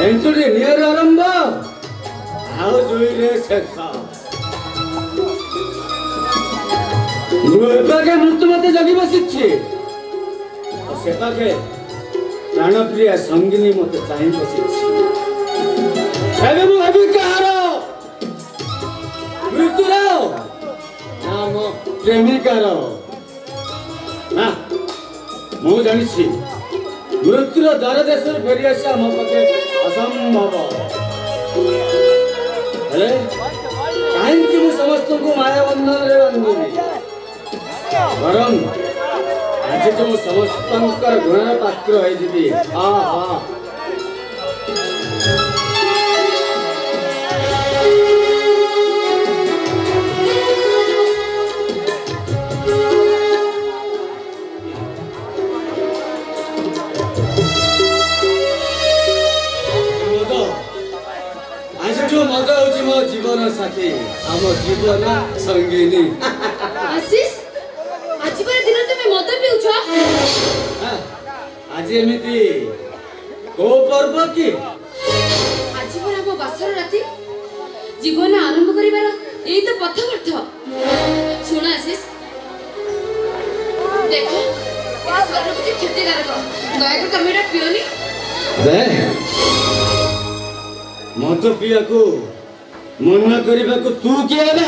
Century near आरंभ आओ जुईरे शेष मुझे मृत्यु मत जगी बसी से पाखे प्राणप्रिया संगिनी मत चाह बसी मृत्युर ना मो प्रेमिकार ना मु जानी मृत्युर द्वार देश फेरी आसा मो पक्षे असंभव हेले कहीं समस्त को माया बंधन रे बांधुनी वरम आज तुम समस्त गुण पात्र है दीदी हाँ हाँ मद हूँ मो जीवन साथी आम जीवन संगिनी आशीष आज पर दिन तुम मद पिउछ आज एमिति को पर्व की आज पर हम बासर राती जीवन आरंभ करिवार एई तो पथवर्थ सुन आशीष देखो ये शरीर प्रति क्षतिकारक दया कर तुम एटा पियोनी बे मत पिया को मना करबा को तू किया बे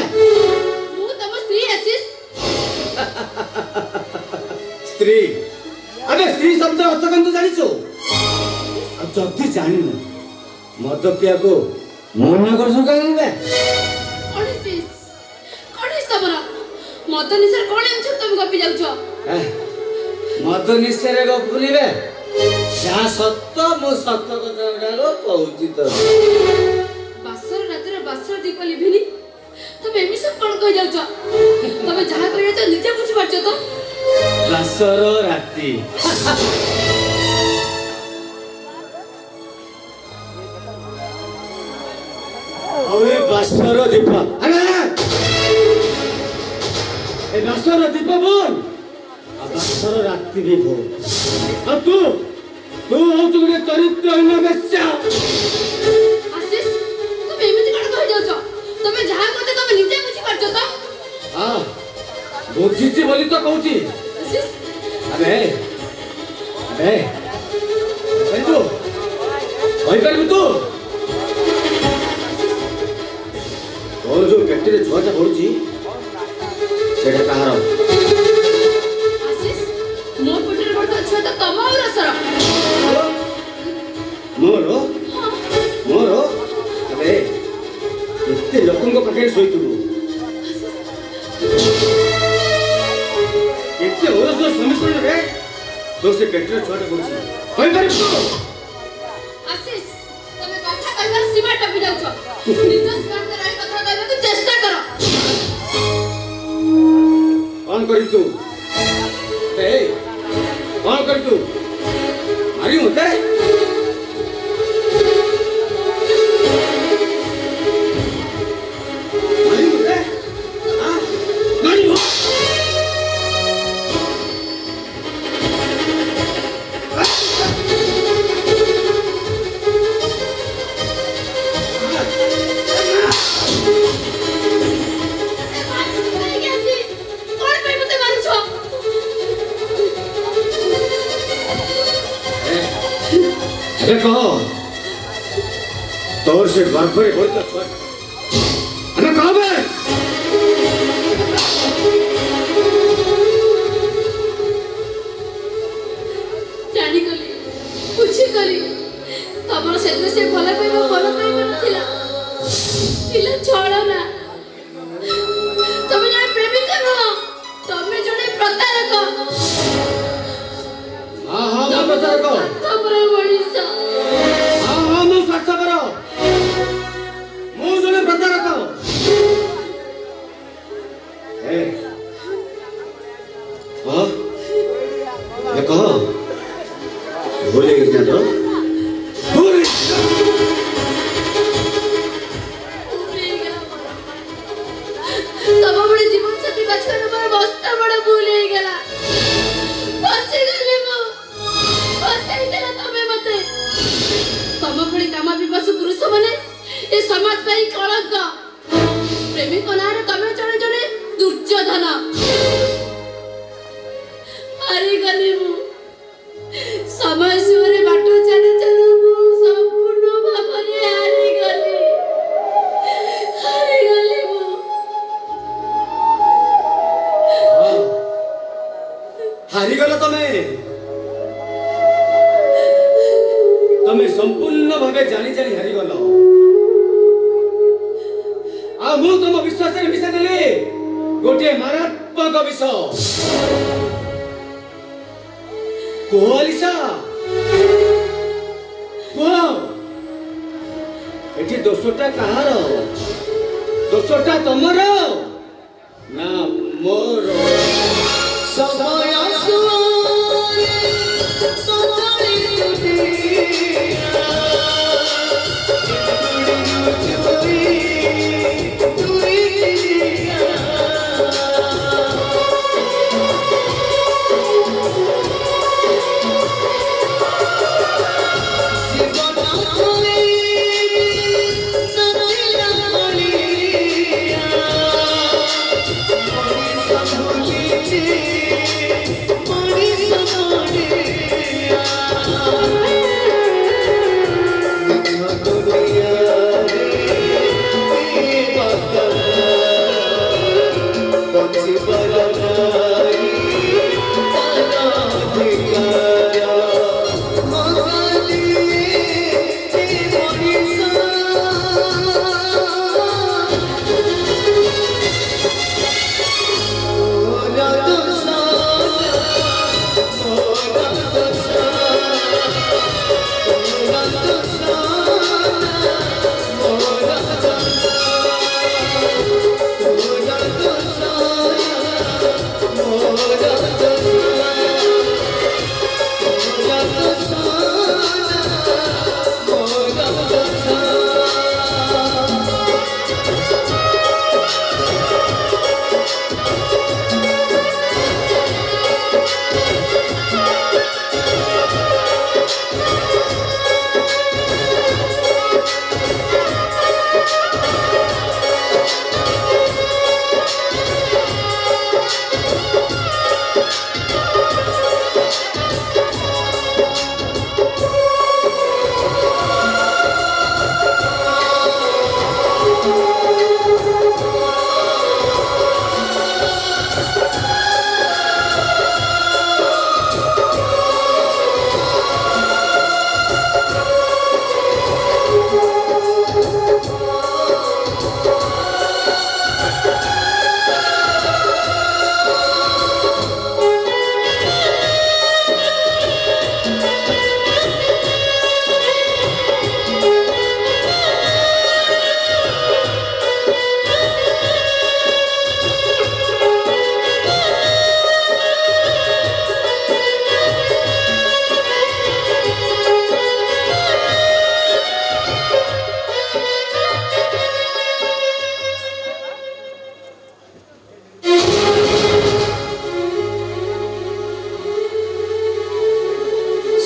मु तम स्त्री आशीष स्त्री अबे स्त्री शब्द अर्थ कन तू जानिছো अब जल्दी जानि न मत पिया को मना करसो काहे बे कोन तमरा मत निसर कोन एम छ तुम गपी जाउछ मत निसरे गपुनी बे जा सत्य मो सत्य कथा डालो कहूची तो बासर रातिर बासर दीप लिभिनी तुम एमी सब कोन कह जाउछ तबे जहा करियो तो निजे बुझ पाछो तो बासर राती ओए बासर दीप अरे ए बासर दीप बोल बासर राती भी बोल अब तू हो तुमने चरित्रहीन बेश्या आशीष तुम एमिति कोन कह जाउछ तबे जहा कहते तुम निजे बुझ पाछो तो हां बुझिछि बोली तो कहूची आशीष अबे अबे तू तू और जो पेटे रे छुआटा पड़ुची सेटा कहार आशीष मो पेटे रे बड़ छुआ तो तम और असर मोरो मोरो अबे एते लोकन को पाखे सोइतुलु एते ओरस समिश्रण रे तो से पेटे रे छुआटा पड़ुची होई पारे तू आशीष तमे कथा कहला सीमा टपी जाउछ निज स्पर्श रे कथा कहबा तो चेष्टा कर कौन करी तू ए कौन करी तू मारी होते मारी होते हां मारी हो देखो तोर से गर्भरे बोल तो अरे कहां बे जानी गली पूछी गली तमर से भला पाइबा नथिला तिला छळा ना तमे जने प्रेमिका न तमे जने प्रतारक हां हां मैं प्रतारक तमरे वडिसा हां मैं स्वार्थपर मु जने प्रतारक ए हां देखो भूले गया तो भूल तब बड़े जीवन साथी बाछन पर बस्ता बड़ा भूल ही गेला फसे गले मो फसे गेला तमे मते तम भली कामा हारिगल तमे संपूर्ण भावे जानी जानी हारिगल आ मु तुम विश्वास रे मिसा देले गोटे मारात्मक विष कोलिसा एठी दोषटा कहार दोषटा तमर ना मोर समय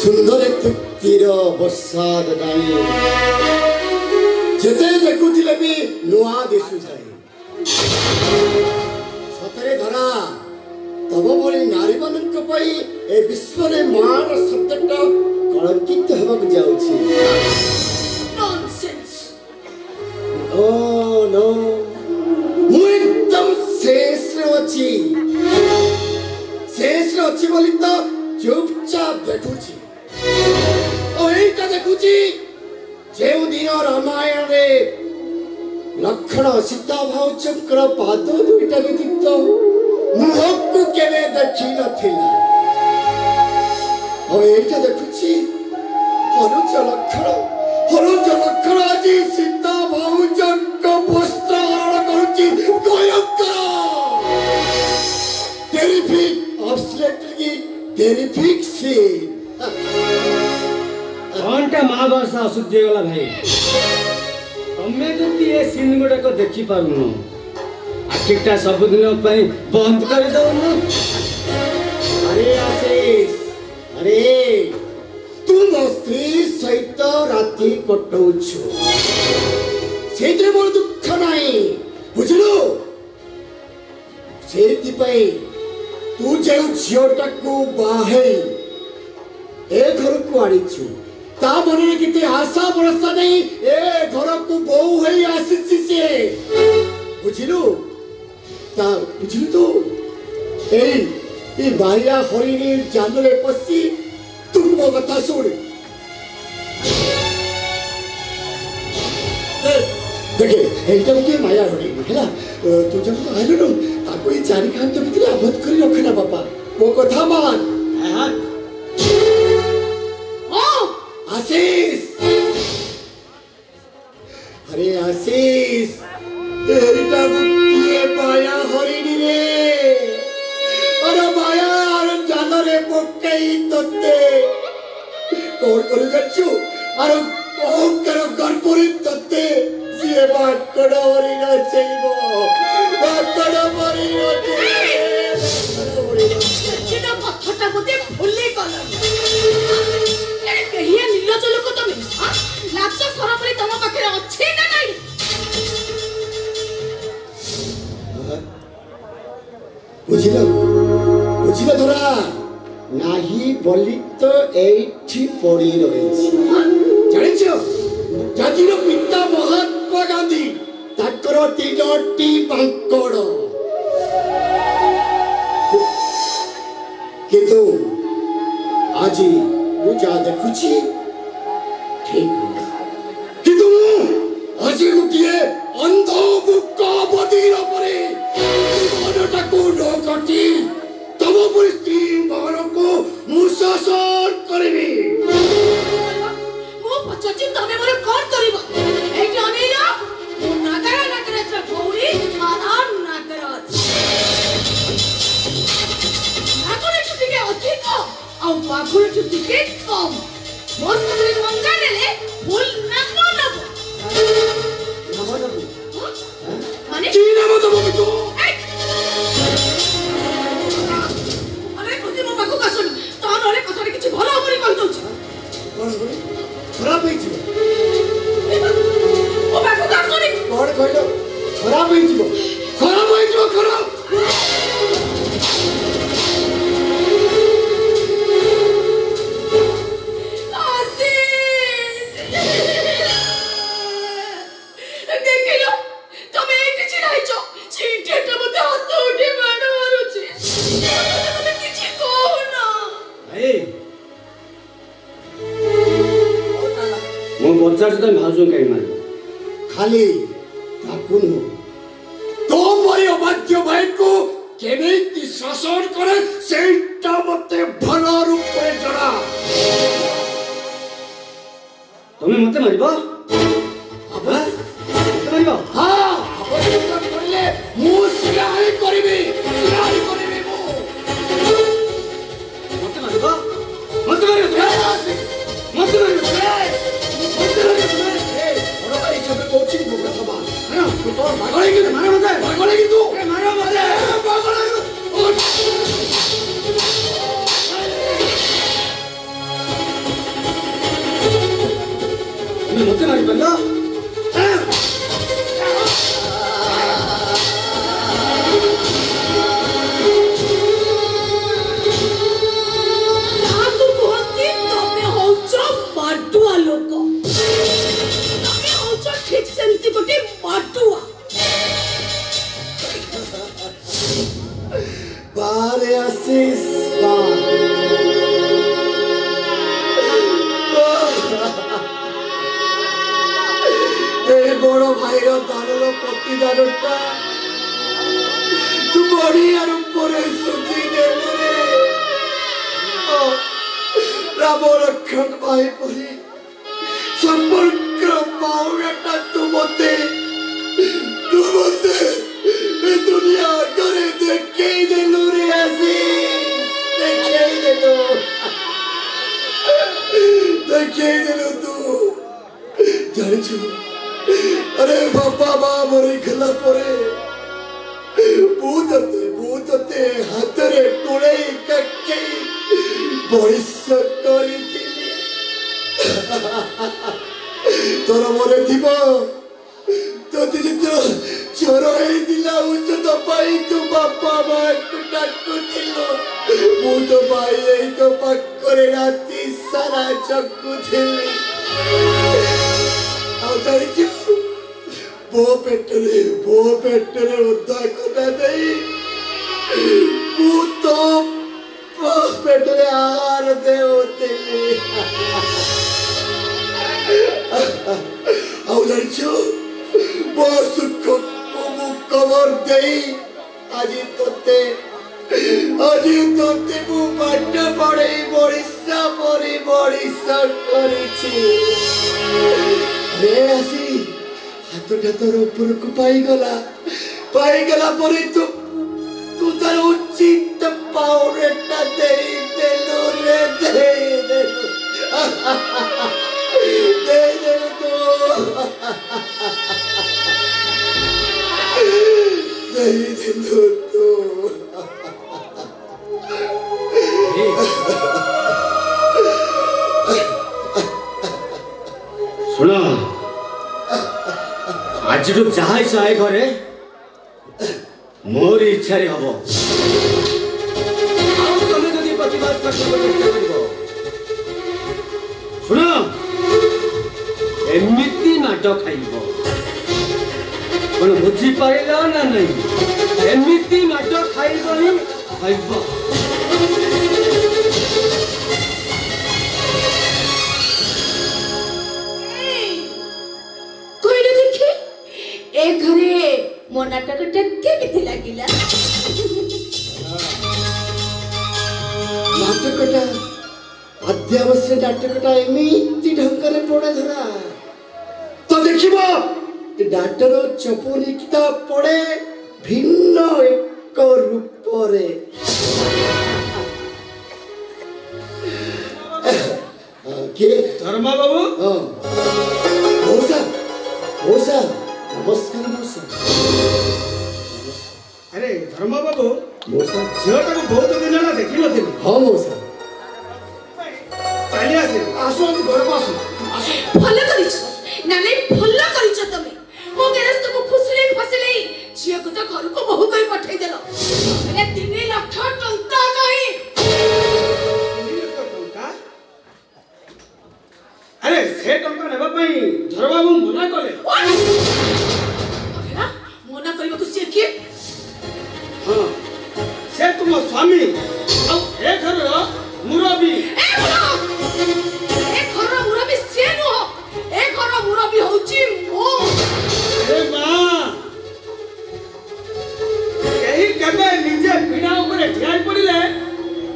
सुंदर तृप्तिर बसाद गाई जेते देखुथिले भी नुआ दिसु जाय सतरे धरा तब बोली नारी मानक पई ए विश्व रे मान शब्दटा कलंकित हेबाक जाउछि नॉनसेंस ओ नो मु एकदम शेष रे अछि बोली तो चुपचाप देखुछि ओइटा देखुछि जेउ दिन रामायण रे लक्षण सीता भाव चक्र पाद दुईटा व्यतीत मुहक केवे देखि नथिला ओइटा देखुछि हरुच लक्षण आजि सीता भाव चक्र वस्त्र हरण करुछि भयंकर टेरिफिक सीन घंटा महाभारत अशुद्धि गला भाई तमे जति ए सीन गुडा को देखि पारुनो आखिटा सब दिन पई बंद कर दउनो अरे आशीष अरे तुम स्त्री सहित राति कटौछु सेते मोर दुख नाही बुझलो सेति पई तू जे झियोटा को बाहे ए घर को आनिछु ता मने किते आशा भरोसा नहीं ए घर को बहु होई आसीछि से बुझिलु ता बुझिलु तो ए ये माया हरिणी जानरे पसी तुम मो कथा सुन देखे एटा के माया हरिणी हैला तू जब आइलो न ताको ई चारि खान तो भितर आबद करी रखना बापा मो कथा मान हां ओ आशीष अरे आशीष एटा गुटिए माया हरिणी रे अरे माया अरे जानरे पक्कई तते कोन करे गच्छु अरे कोन करो गणपुरी तते सिए बाकड़ हरिण चैबो बाकड़ हरिण সেটা কথাটা বতে ভুলে গেল এ কহিয়া নির্লজ্জ লোক তুমি লাজ শরম বলি তোমার পাখে আছে না নাই বুঝিলা বুঝিলা ধরা নাহি বলি তো এইটি পড়ি রয়েছে জানিছো জাতির পিতা মহাত্মা গান্ধী তাকর তিনটি বাঙ্কড় কিন্তু আজি মু যা দেখুছি ঠিক কিন্তু আজি গোটিয়ে অন্ধ বুক বদির পরে জীবনটাকু নকটি তব পরিস্থিতি মনকু মুশাসন করিবি মো পছছি তুমি মোরে কোন করিব এই যে অনিরা নাগরা ঠৌরি মানার নাগরা নাগরা ছুটিকে অধিক আর বাঘুর ছুটিকে কম মস্ত মঙ্গা নেলে ফুল নাম নব মানে কি নাম দেব তো আরে বুদ্ধি মো পাখু কাসনি তো নলে কথাটা কিছু ভালো হবনি কই দউছি কোন করে খারাপ হইছি ও পাখু কাসনি কোন কইলো খারাপ হইছি খারাপ দেখিলো তুমি এই কিছু রাইছো চিঠিটা মতে হাত উঠে মারো মারুছি তুমি কিছু কও না এই মো পঞ্চাশ তো ভাউজুং কাই মারি খালি তাকু নো তো পরি অবাধ্য ভাইকু কেমিতি শাসন করে সেইটা মতে ভাল রূপে জড়া তুমি মতে মারিব হ্যাঁ মতে মারিব হ্যাঁ অবশ্যই করলে মু সিলাই করিবি মু মতে মারিব মতে মারিব মতে মারিব বড় ভাই হিসাবে কোচিং প্রোগ্রাম সভা হ্যাঁ তোর পাগলে কিন্তু মারো মতে পাগলে কিন্তু মারো মতে পাগলে তুমি মতে মারিব না যাহাକୁ କୁହନ୍ତି ତମେ ହଉଛ ମାଡୁଆ ଲୋକ ତମେ ହଉଛ ଠିକ ସେମିତି ଗୋଟେ ମାଡୁଆ বারে আসিস এই বড় ভাইর দানর প্রতিদানটা তু বড়ি আর উপরে সুজি দেলে রে রাম রক্ষক ভাই পরি সম্পর্ক পাওয়াটা তুমতে এ দুনিয়া করে দেখেই দিল রে আসিস দেখেই দিল তু জানিছো अरे बाबा बा मरी खला परे भूतते हातरे टोळे कक्के भविष्य करिथिली तोर मरे थिब तोते जितो चोर हेई दिला औषध पाई तू बापा बा डाकुथिलो मु तो भाई एई तो पाखरे राती सारा चकुथिली बो पेटरे उद्धा कोना नहीं तो बोले आर देउतिली ଆଉ ଜାଣିଛ ମୋ ସୁଖକୁ ମୁଁ କବର ଦେଇ ଆଜି ତୋତେ ମୁଁ ପାଠ ପଢ଼େଇ ବଳିଷା ପରି ବଳିଷା କରିଛି ରେ ଆସି ହାତଟା ତୋର ଉପରକୁ ପାଇଗଲା ପରେ ତୁ ତାର ଉଚିତ ପାଉରେଟା ଦେଇଦେଲୁ ରେ ଦେଇଦେଲୁ ତୁ ଦେଇଦେଲୁ ତୁ ଶୁଣ ଆଜିଠୁ ଯାହା ଇଚ୍ଛା ଏ ଘରେ ମୋରି ଇଚ୍ଛାରେ ହବ ଆଉ ତମେ ଯଦି ପ୍ରତିବାଦ କରିବାକୁ ଚେଷ୍ଟା କରିବ ଶୁଣ ଏମିତି ମାଡ଼ ଖାଇବ କଣ ବୁଝିପାରିଲ ନା ନାହିଁ ଏମିତି ମାଡ଼ ଖାଇବ ହିଁ ଖାଇବ ए घरे मो नाटकटा केमिति लागिला नाटकटा अध्यावश्य नाटकटा एमिति ढंगरे पड़े धरा तो देखिबो डाक्टर चपुलिकता पड़े भिन्न एक रूप रे के धर्मा बाबू ओसा ओसा नमस्कार मौसा अरे धर्मा बाबू मौसा झीटा को बहुत दिन है देखी नी हाँ मौसा चली आसो घर को आसो भल करिछ ना नहीं भल करिछ तमे मो गेरस्त को फुसले फसले झियो को तो घर को बहु कई पठाई देलो अरे 3 लाख टंका नहीं 3 लाख टंका अरे से टंका नेबा पई धर बाबू मना कले अरे मना करबा को से के हां से तुम स्वामी अब ए घर मुरबी ए घर मुरबी से नो ए घर मुरबी होची मो अरे मां यही कबे निजे बिना ऊपर ध्यान पड़िले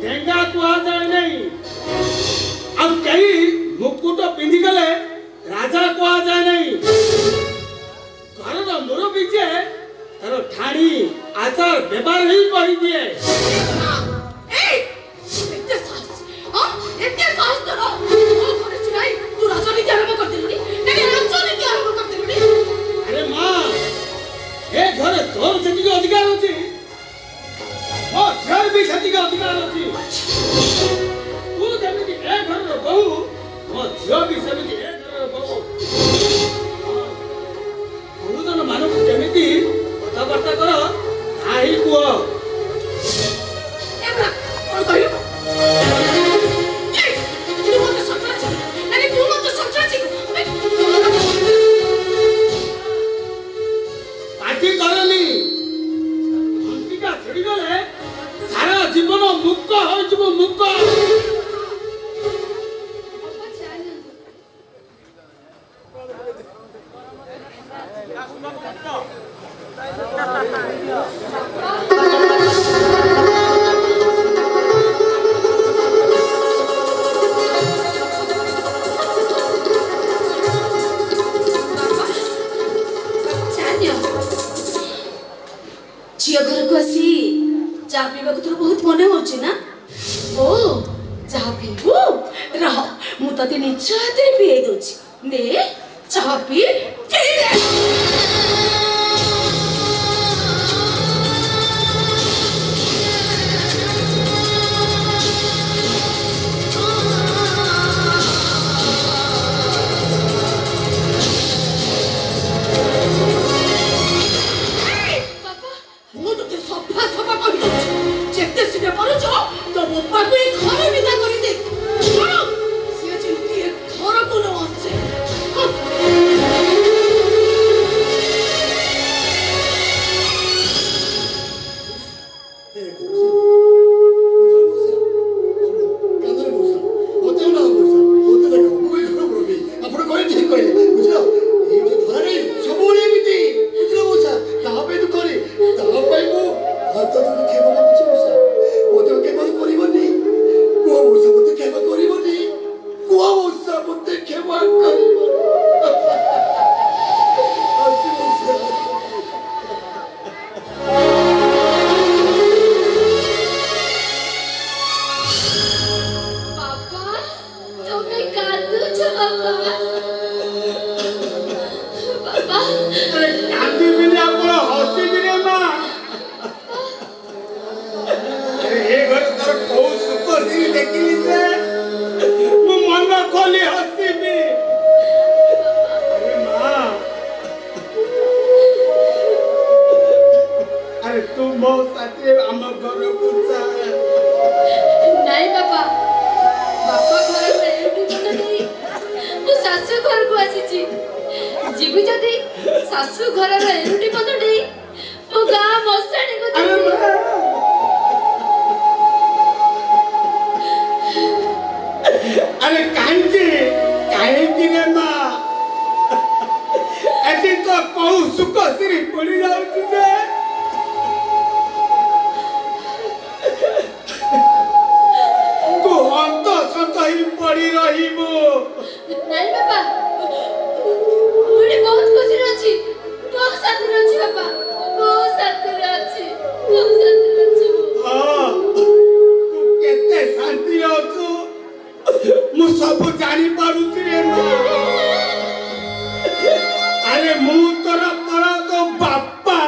ढेंगा कुआ जाय नहीं अब कहीं मुकुट पिंधि गले राजा कुआ जाय नहीं घर मुरबी जे तार ठाणी आचार व्यवहार ही कहि दिए ए इतने साहस तो ओ घरे चिराई तू राजनीति आरंभ कर देलुनी नहीं राजनीति आरंभ कर देलुनी अरे मां ए घर तोर जति के अधिकार होची ओ घर भी जति के अधिकार होची तू जमिति ए घर रो बहु ओ झियो भी समिति ए घर रो बहु गुरुजन मानव जमिति कथा वार्ता करो आही कुओ एबरा और कहियो तू मत सच्चा नहीं तू मत सच्चा पार्टी करनी अंतिका छड़ी गले सारा जीवन मुक्त हो जब मुक्त झियो घर को आसी चा पीबा को तोर बहुत मने होची ना ओ चा पीबू रह मु तते निज हाथे पिए दोची ने चा पी दे ତୋର କୋଉ ସୁଖ ସିରି ଦେଖିଲି ଯେ ମୁଁ ମନ ଖୋଲି ହସିବି। ଆରେ ମା, ଆରେ ତୁ ମୋ ସାଥିରେ ଆମ ଘରକୁ ଯା। ନାଇଁ ବାପା, ବାପା ଘର ଏଇଠି ମନେ ନେଇ ମୁଁ ଶାଶୁ ଘରକୁ ଆସିଛି। ଯିବି ଯଦି ଶାଶୁ ଘରର ଏରୁଟି ପଦ ନେଇ ମୋ ଗାଁ ମଶାଣିକୁ ଯିବି। ଆରେ କାହିଁକି ରେ ମା, ଏଠି ତ କୋଉ ସୁଖ ସିରି ପଡି ଯାଉଛି ଯେ ତୁ ହନ୍ତ ସନ୍ତ ହିଁ ପଡି ରହିବୁ। ନାଇଁ ବାପା, ମୁଁ ଏଠି ବହୁତ ଖୁସିରେ ଅଛି, ବହୁତ ଶାନ୍ତିରେ ଅଛି ବାପା, ବହୁତ ଶାନ୍ତିରେ ଅଛି, ବହୁତ ଶାନ୍ତିରେ ଅଛି ମୁଁ। ହଁ, ତୁ କେତେ ଶାନ୍ତିରେ ଅଛୁ ମୁଁ ସବୁ ଜାଣିପାରୁଛି ରେ ମା। ଆରେ ମୁଁ ତୋର ତୋ ବାପା,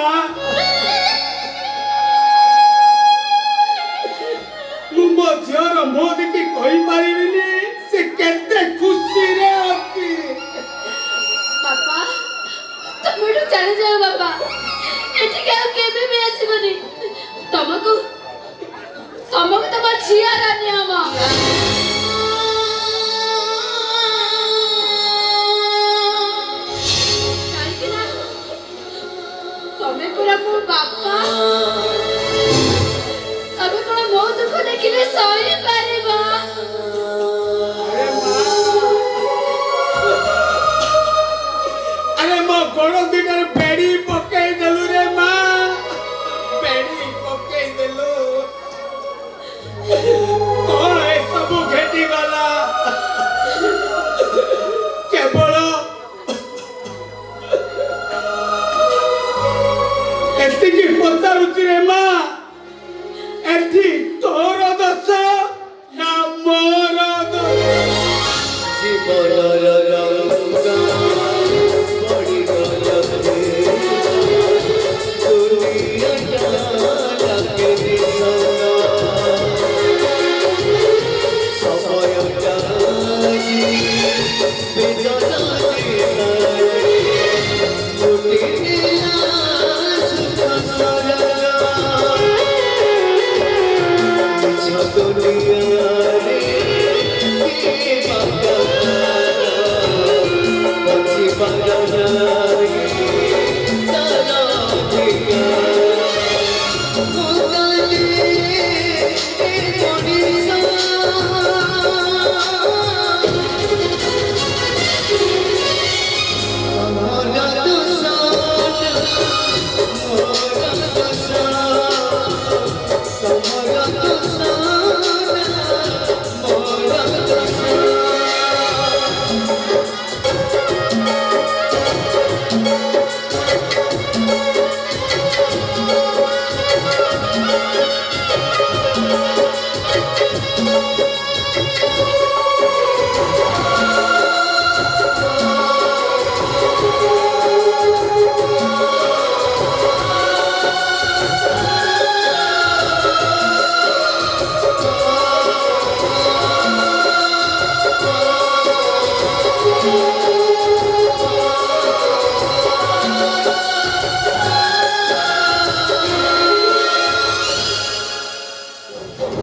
ମୁଁ ମୋ ଝିଅର ମୁହଁ ଦେଖି କହିପାରିବିନି ସେ କେତେ ଖୁସିରେ ଅଛି। ବାପା, ତମେ ଏଠୁ ଚାଲିଯାଅ ବାପା, ଏଠିକି ଆଉ କେବେ ବି ଆସିବନି। ତମକୁ ତମ ଝିଅର ନିୟମ। କାହିଁକି ନା ତମେ ପୁରା ମୋ ବାପା, ତମେ କଣ ମୋ ଦୁଃଖ ଦେଖିଲେ ସହିପାରିବ? ଆରେ ମୋ ଗୋଡ଼ ଦିଟାରେ ବେଡି ପକେଇ ଦେଲୁ ରେ ମା, ବେଡି ପକେଇ ଦେଲୁ। କଣ ଏସବୁ ଘେଟି ଗଲା? କେବଳ ଏତିକି ପଚାରୁଛି ରେ ମା, ଏଠି ତୋର ଦୋଷ ନା ମୋର ଦୋଷ? জীবনর রঙ্গা পড়িগল দুনিয়াটা লাগে নিঃসঙ্গা সময়টা বেদনা